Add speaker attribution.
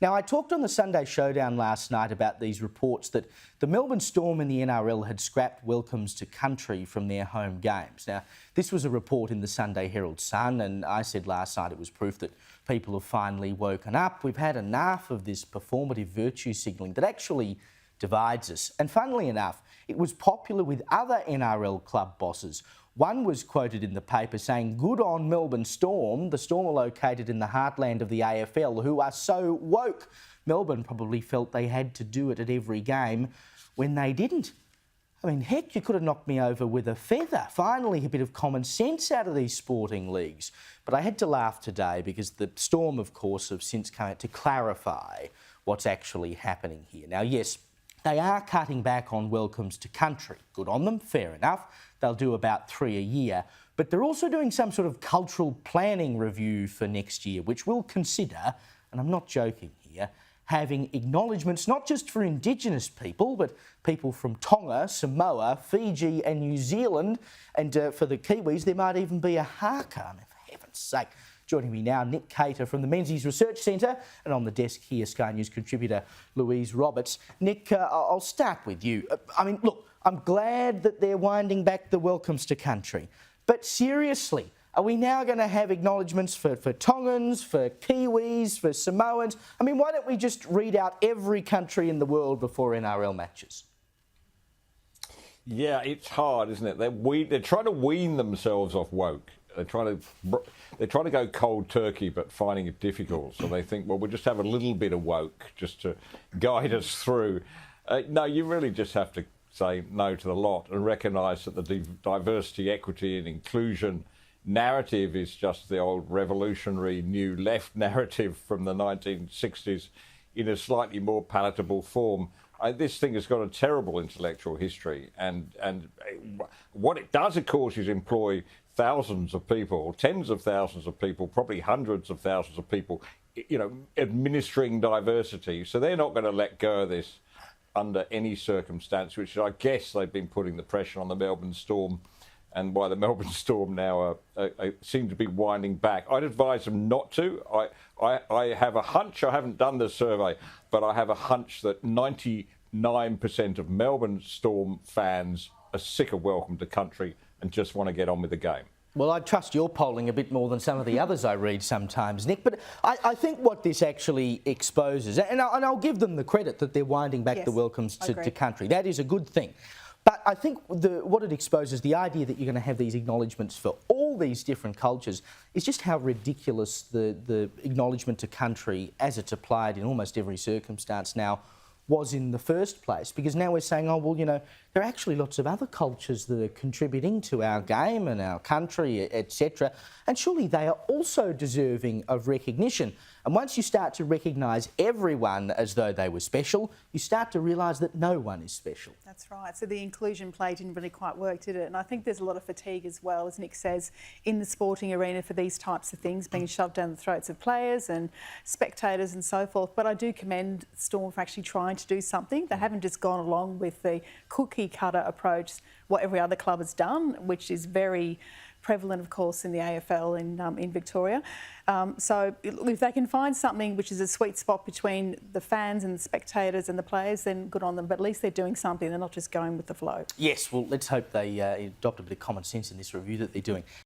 Speaker 1: Now, I talked on the Sunday Showdown last night about these reports that the Melbourne Storm and the NRL had scrapped welcomes to country from their home games. Now, this was a report in the Sunday Herald Sun, and I said last night it was proof that people have finally woken up. We've had enough of this performative virtue signalling that actually divides us. And funnily enough, it was popular with other NRL club bosses. One was quoted in the paper saying, "Good on Melbourne Storm. The Storm are located in the heartland of the AFL, who are so woke." Melbourne probably felt they had to do it at every game when they didn't. I mean, heck, you could have knocked me over with a feather. Finally, a bit of common sense out of these sporting leagues. But I had to laugh today because the Storm, of course, have since come out to clarify what's actually happening here. Now, yes, they are cutting back on welcomes to country. Good on them, fair enough. They'll do about 3 a year. But they're also doing some sort of cultural planning review for next year, which will consider, and I'm not joking here, having acknowledgments not just for Indigenous people, but people from Tonga, Samoa, Fiji and New Zealand. And for the Kiwis, there might even be a haka. I mean, for heaven's sake. Joining me now, Nick Cater from the Menzies Research Centre, and on the desk here, Sky News contributor Louise Roberts. Nick, I'll start with you. I mean, look, I'm glad that they're winding back the welcomes to country, but seriously, are we now going to have acknowledgements for Tongans, for Kiwis, for Samoans? I mean, why don't we just read out every country in the world before NRL matches?
Speaker 2: Yeah, it's hard, isn't it? They're trying to wean themselves off woke. They're trying to go cold turkey, but finding it difficult. So they think, well, we'll just have a little bit of woke just to guide us through. No, you really just have to say no to the lot and recognise that the diversity, equity and inclusion narrative is just the old revolutionary new left narrative from the 1960s in a slightly more palatable form. This thing has got a terrible intellectual history, and what it does, of course, is employ thousands of people, tens of thousands of people, probably hundreds of thousands of people, you know, administering diversity. So they're not going to let go of this under any circumstance, which I guess they've been putting the pressure on the Melbourne Storm, and why the Melbourne Storm now seem to be winding back. I'd advise them not to. I have a hunch, I haven't done the survey, but I have a hunch that 99% of Melbourne Storm fans are sick of welcome to country and just want to get on with the game.
Speaker 1: Well, I trust your polling a bit more than some of the others I read sometimes, Nick. But I think what this actually exposes, and I'll give them the credit that they're winding back the welcomes to country. That is a good thing. But I think what it exposes, the idea that you're going to have these acknowledgements for all these different cultures, is just how ridiculous the acknowledgement to country, as it's applied in almost every circumstance now, was in the first place. Because now we're saying, oh, well, you know, there are actually lots of other cultures that are contributing to our game and our country, etc. And surely they are also deserving of recognition. And once you start to recognise everyone as though they were special, you start to realise that no one is special.
Speaker 3: That's right. So the inclusion play didn't really quite work, did it? And I think there's a lot of fatigue as well, as Nick says, in the sporting arena for these types of things being shoved down the throats of players and spectators and so forth. But I do commend Storm for actually trying to do something. They haven't just gone along with the cookie cutter approach, what every other club has done, which is very prevalent, of course, in the AFL in Victoria. So if they can find something which is a sweet spot between the fans and the spectators and the players, then good on them. But at least they're doing something. They're not just going with the flow.
Speaker 1: Yes, well, let's hope they adopt a bit of common sense in this review that they're doing.